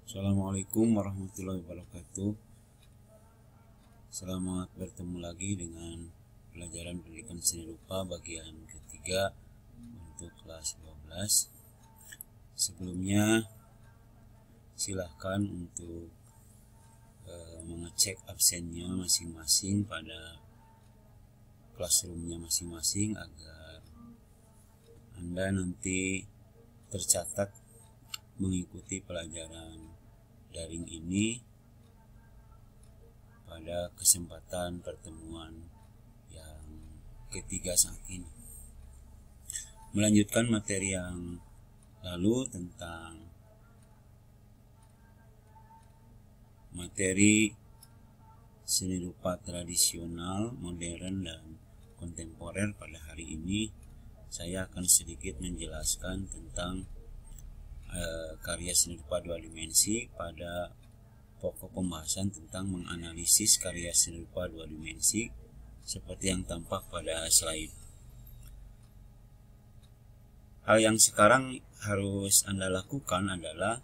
Assalamualaikum warahmatullahi wabarakatuh. Selamat bertemu lagi dengan pelajaran pendidikan seni rupa bagian ketiga untuk kelas 12. Sebelumnya silahkan untuk mengecek absennya masing-masing pada classroomnya masing-masing agar Anda nanti tercatat mengikuti pelajaran daring ini pada kesempatan pertemuan yang ketiga saat ini. Melanjutkan materi yang lalu tentang materi seni rupa tradisional, modern, dan kontemporer. Pada hari ini saya akan sedikit menjelaskan tentang karya seni rupa dua dimensi pada pokok pembahasan tentang menganalisis karya seni rupa dua dimensi seperti yang tampak pada slide. Hal yang sekarang harus Anda lakukan adalah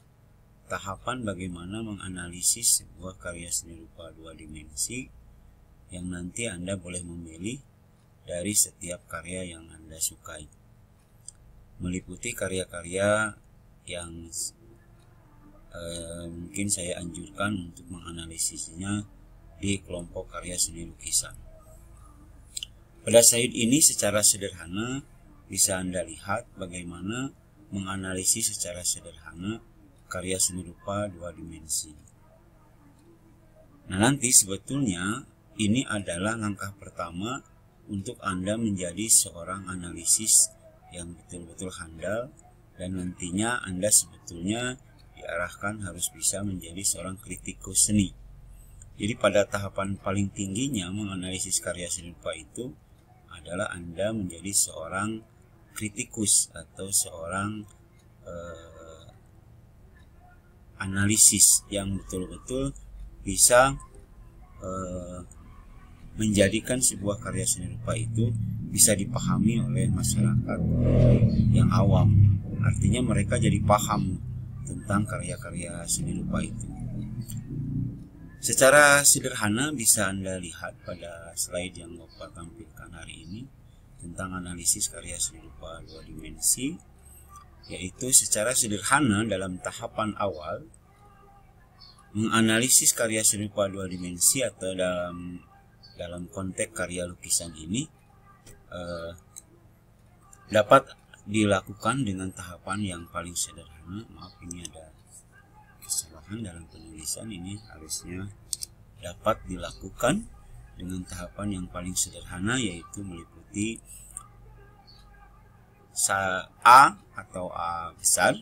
tahapan bagaimana menganalisis sebuah karya seni rupa dua dimensi yang nanti Anda boleh memilih dari setiap karya yang Anda sukai. Meliputi karya-karya yang mungkin saya anjurkan untuk menganalisisnya di kelompok karya seni lukisan. Pada slide ini secara sederhana bisa Anda lihat bagaimana menganalisis secara sederhana karya seni rupa dua dimensi. Nah, nanti sebetulnya ini adalah langkah pertama untuk Anda menjadi seorang analisis yang betul-betul handal, dan nantinya Anda sebetulnya diarahkan harus bisa menjadi seorang kritikus seni. Jadi pada tahapan paling tingginya menganalisis karya seni rupa itu adalah Anda menjadi seorang kritikus atau seorang analisis yang betul-betul bisa menjadikan sebuah karya seni rupa itu bisa dipahami oleh masyarakat yang awam. Artinya mereka jadi paham tentang karya-karya seni rupa itu. Secara sederhana bisa Anda lihat pada slide yang Bapak tampilkan hari ini tentang analisis karya seni rupa dua dimensi, yaitu secara sederhana dalam tahapan awal menganalisis karya seni rupa dua dimensi atau dalam konteks karya lukisan ini dapat dilakukan dengan tahapan yang paling sederhana. Maaf, ini ada kesalahan dalam penulisan, ini harusnya dapat dilakukan dengan tahapan yang paling sederhana, yaitu meliputi A atau A besar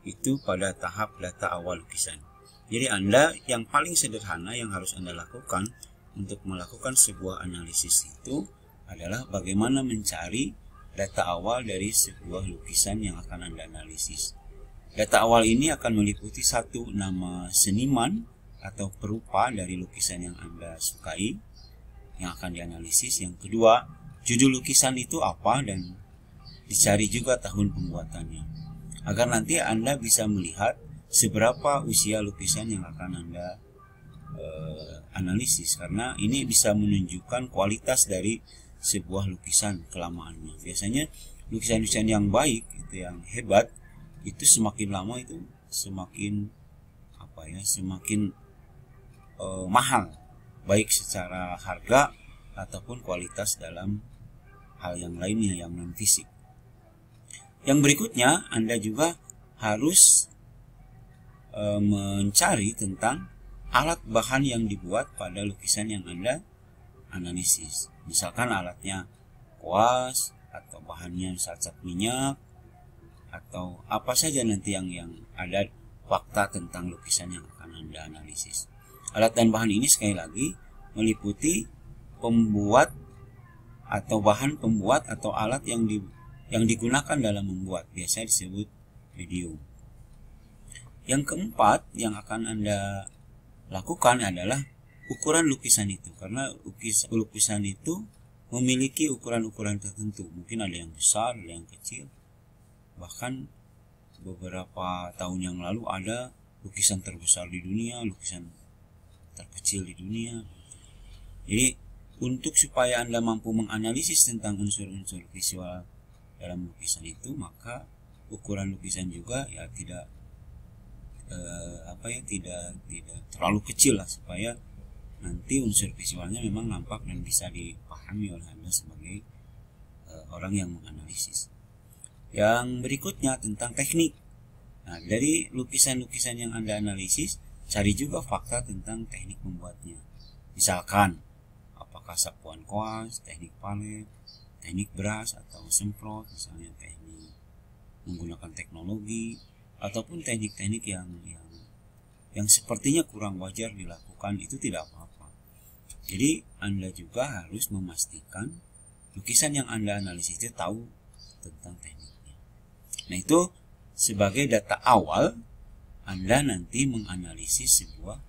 itu pada tahap data awal lukisan. Jadi Anda yang paling sederhana yang harus Anda lakukan untuk melakukan sebuah analisis itu adalah bagaimana mencari data awal dari sebuah lukisan yang akan Anda analisis. Data awal ini akan meliputi satu, nama seniman atau perupa dari lukisan yang Anda sukai yang akan dianalisis. Yang kedua, judul lukisan itu apa, dan dicari juga tahun pembuatannya, agar nanti Anda bisa melihat seberapa usia lukisan yang akan Anda analisis, karena ini bisa menunjukkan kualitas dari sebuah lukisan kelamaannya. Biasanya lukisan-lukisan yang baik, itu yang hebat, itu semakin lama itu semakin semakin mahal, baik secara harga ataupun kualitas dalam hal yang lainnya yang non fisik. Yang berikutnya, Anda juga harus mencari tentang alat bahan yang dibuat pada lukisan yang Anda analisis. Misalkan alatnya kuas atau bahannya cat minyak atau apa saja nanti yang ada fakta tentang lukisan yang akan Anda analisis. Alat dan bahan ini sekali lagi meliputi pembuat atau bahan pembuat atau alat yang digunakan dalam membuat, biasanya disebut medium. Yang keempat yang akan Anda lakukan adalah ukuran lukisan itu, karena lukisan itu memiliki ukuran-ukuran tertentu. Mungkin ada yang besar, ada yang kecil. Bahkan beberapa tahun yang lalu ada lukisan terbesar di dunia, lukisan terkecil di dunia. Jadi untuk supaya Anda mampu menganalisis tentang unsur-unsur visual dalam lukisan itu, maka ukuran lukisan juga ya tidak tidak terlalu kecil lah, supaya nanti unsur visualnya memang nampak dan bisa dipahami oleh Anda sebagai orang yang menganalisis. Yang berikutnya tentang teknik. Nah, dari lukisan-lukisan yang Anda analisis, cari juga fakta tentang teknik membuatnya. Misalkan, apakah sapuan kuas, teknik palet, teknik beras atau semprot, misalnya teknik menggunakan teknologi, ataupun teknik-teknik yang sepertinya kurang wajar dilakukan, itu tidak apa-apa. Jadi Anda juga harus memastikan lukisan yang Anda analisis itu tahu tentang tekniknya. Nah, itu sebagai data awal Anda nanti menganalisis sebuah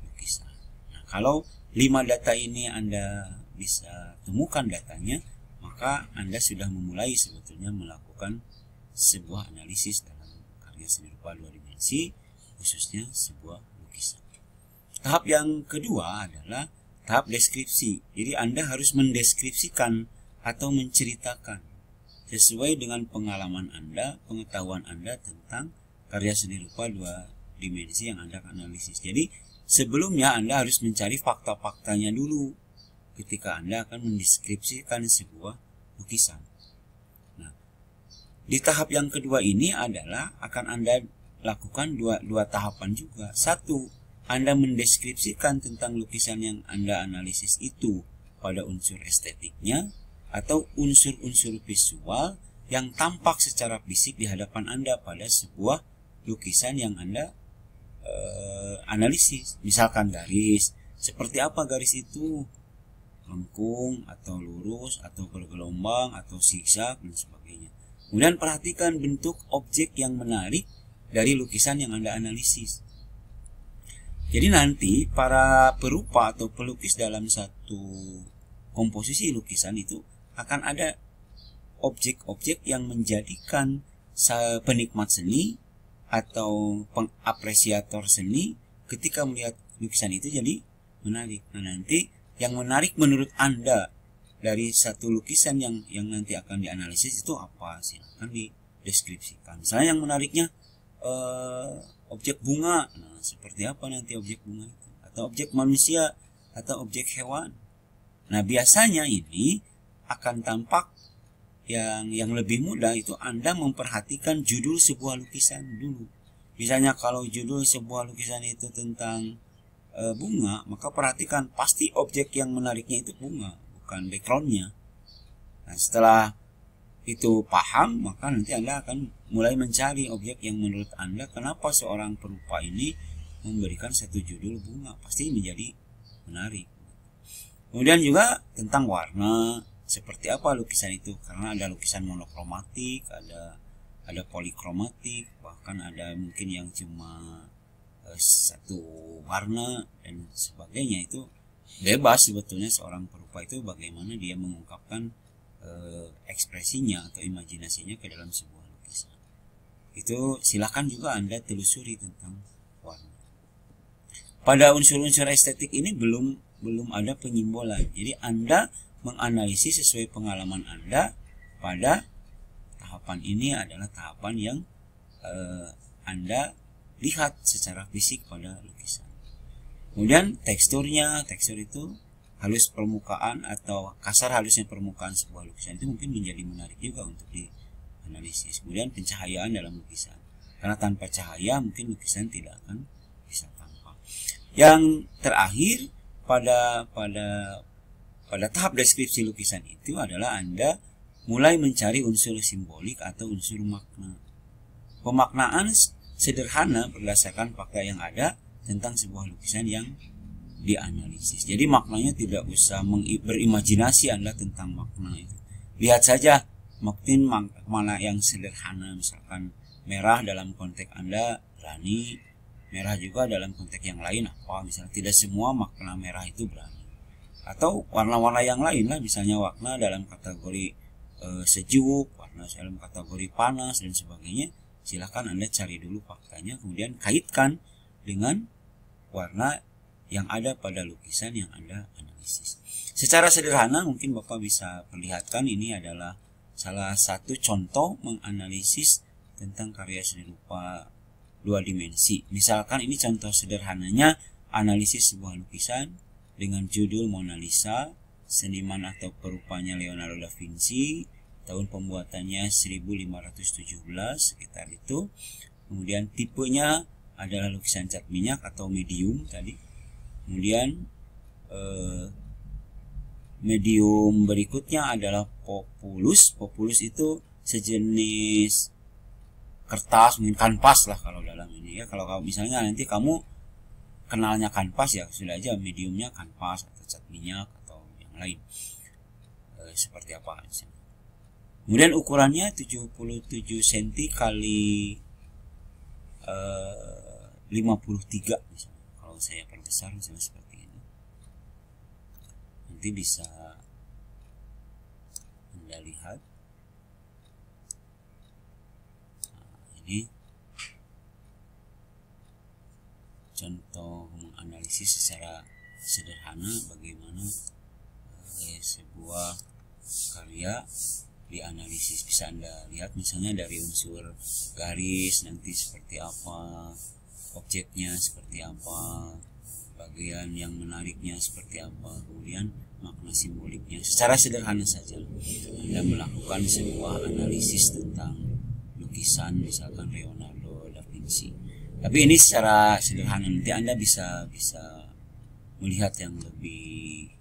lukisan. Nah, kalau 5 data ini Anda bisa temukan datanya, maka Anda sudah memulai sebetulnya melakukan sebuah analisis dalam karya seni rupa 2 dimensi, khususnya sebuah lukisan. Tahap yang kedua adalah tahap deskripsi. Jadi Anda harus mendeskripsikan atau menceritakan sesuai dengan pengalaman Anda, pengetahuan Anda tentang karya seni rupa 2 dimensi yang Anda analisis. Jadi sebelumnya Anda harus mencari fakta-faktanya dulu ketika Anda akan mendeskripsikan sebuah lukisan. Nah, di tahap yang kedua ini adalah akan Anda lakukan dua tahapan juga. Satu, Anda mendeskripsikan tentang lukisan yang Anda analisis itu pada unsur estetiknya atau unsur-unsur visual yang tampak secara fisik di hadapan Anda pada sebuah lukisan yang Anda analisis. Misalkan garis, seperti apa garis itu? Lengkung atau lurus atau bergelombang atau zigzag dan sebagainya. Kemudian perhatikan bentuk objek yang menarik dari lukisan yang Anda analisis. Jadi nanti para perupa atau pelukis dalam satu komposisi lukisan itu akan ada objek-objek yang menjadikan penikmat seni atau pengapresiator seni ketika melihat lukisan itu jadi menarik. Nah, nanti yang menarik menurut Anda dari satu lukisan yang nanti akan dianalisis itu apa? Silakan dideskripsikan. Misalnya yang menariknya objek bunga. Nah, seperti apa nanti objek bunga itu? Atau objek manusia atau objek hewan. Nah, biasanya ini akan tampak yang lebih mudah itu Anda memperhatikan judul sebuah lukisan dulu. Misalnya kalau judul sebuah lukisan itu tentang bunga, maka perhatikan pasti objek yang menariknya itu bunga, bukan backgroundnya. Nah, setelah itu paham, maka nanti Anda akan mulai mencari objek yang menurut Anda kenapa seorang perupa ini memberikan satu judul bunga, pasti menjadi menarik. Kemudian juga tentang warna, seperti apa lukisan itu, karena ada lukisan monokromatik, ada polikromatik, bahkan ada mungkin yang cuma satu warna dan sebagainya. Itu bebas sebetulnya seorang perupa itu bagaimana dia mengungkapkan ekspresinya atau imajinasinya ke dalam sebuah lukisan. Itu silakan juga Anda telusuri tentang warna. Pada unsur-unsur estetik ini belum ada penyimbolan. Jadi Anda menganalisis sesuai pengalaman Anda pada tahapan ini adalah tahapan yang Anda lihat secara fisik pada lukisan. Kemudian tekstur itu halus permukaan atau kasar halusnya permukaan sebuah lukisan itu mungkin menjadi menarik juga untuk dianalisis. Kemudian pencahayaan dalam lukisan, karena tanpa cahaya mungkin lukisan tidak akan bisa tampak. Yang terakhir pada tahap deskripsi lukisan itu adalah Anda mulai mencari unsur simbolik atau unsur makna. Pemaknaan sederhana berdasarkan fakta yang ada tentang sebuah lukisan yang dianalisis. Jadi maknanya tidak usah berimajinasi Anda tentang makna itu. Lihat saja mungkin makna yang sederhana, misalkan merah dalam konteks Anda berani, merah juga dalam konteks yang lain apa, misalnya tidak semua makna merah itu berani. Atau warna-warna yang lain lah, misalnya warna dalam kategori sejuk, warna dalam kategori panas dan sebagainya. Silakan Anda cari dulu faktanya, kemudian kaitkan dengan warna yang ada pada lukisan yang Anda analisis. Secara sederhana mungkin Bapak bisa perlihatkan, ini adalah salah satu contoh menganalisis tentang karya seni rupa 2 dimensi. Misalkan ini contoh sederhananya analisis sebuah lukisan dengan judul Mona Lisa, seniman atau perupanya Leonardo da Vinci, tahun pembuatannya 1517 sekitar itu. Kemudian tipenya adalah lukisan cat minyak atau medium tadi. Kemudian medium berikutnya adalah populus. Populus itu sejenis kertas, mungkin kanvas lah kalau dalam ini ya. Kalau misalnya nanti kamu kenalnya kanvas ya sudah aja mediumnya kanvas atau cat minyak atau yang lain seperti apa. Kemudian ukurannya 77 cm kali 53 misalnya. Kalau saya perbesar misalnya seperti ini, nanti bisa Anda lihat. Ini contoh menganalisis secara sederhana bagaimana sebuah karya dianalisis. Bisa Anda lihat misalnya dari unsur garis nanti seperti apa, objeknya seperti apa, bagian yang menariknya seperti apa, kemudian makna simboliknya. Secara sederhana saja Anda melakukan sebuah analisis tentang lukisan misalkan Leonardo da Vinci. Tapi ini secara sederhana, nanti Anda bisa melihat yang lebih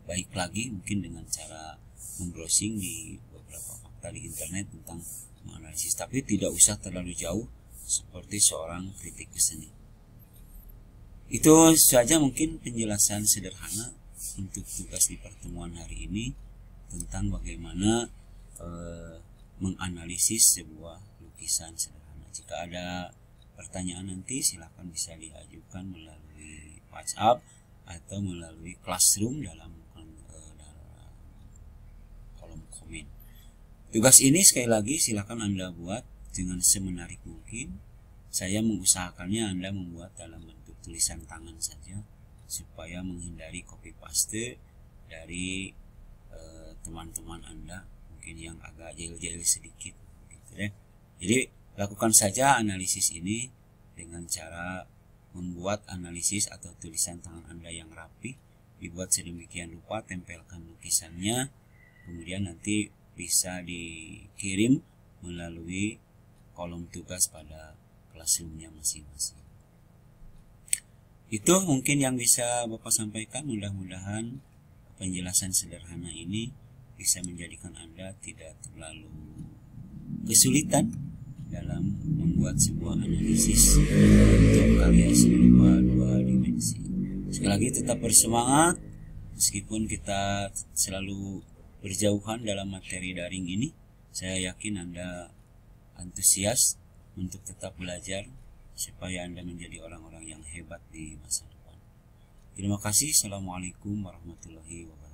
baik lagi mungkin dengan cara membrowsing di beberapa fakta di internet tentang menganalisis, tapi tidak usah terlalu jauh seperti seorang kritikus seni. Itu saja mungkin penjelasan sederhana untuk tugas di pertemuan hari ini tentang bagaimana menganalisis sebuah lukisan sederhana. Jika ada pertanyaan nanti silahkan bisa diajukan melalui WhatsApp atau melalui Classroom dalam kolom komen. Tugas ini sekali lagi silahkan Anda buat dengan semenarik mungkin. Saya mengusahakannya Anda membuat dalam bentuk tulisan tangan saja supaya menghindari copy paste dari teman-teman Anda mungkin yang agak jahil-jahil sedikit gitu ya. Jadi lakukan saja analisis ini dengan cara membuat analisis atau tulisan tangan Anda yang rapi, dibuat sedemikian rupa, tempelkan lukisannya, kemudian nanti bisa dikirim melalui kolom tugas pada Classroom-nya masing-masing. Itu mungkin yang bisa Bapak sampaikan. Mudah-mudahan penjelasan sederhana ini bisa menjadikan Anda tidak terlalu kesulitan dalam membuat sebuah analisis untuk karya seni rupa 2 dimensi. Sekali lagi tetap bersemangat meskipun kita selalu berjauhan dalam materi daring ini. Saya yakin Anda antusias untuk tetap belajar supaya Anda menjadi orang-orang yang hebat di masa depan. Terima kasih. Assalamualaikum warahmatullahi wabarakatuh.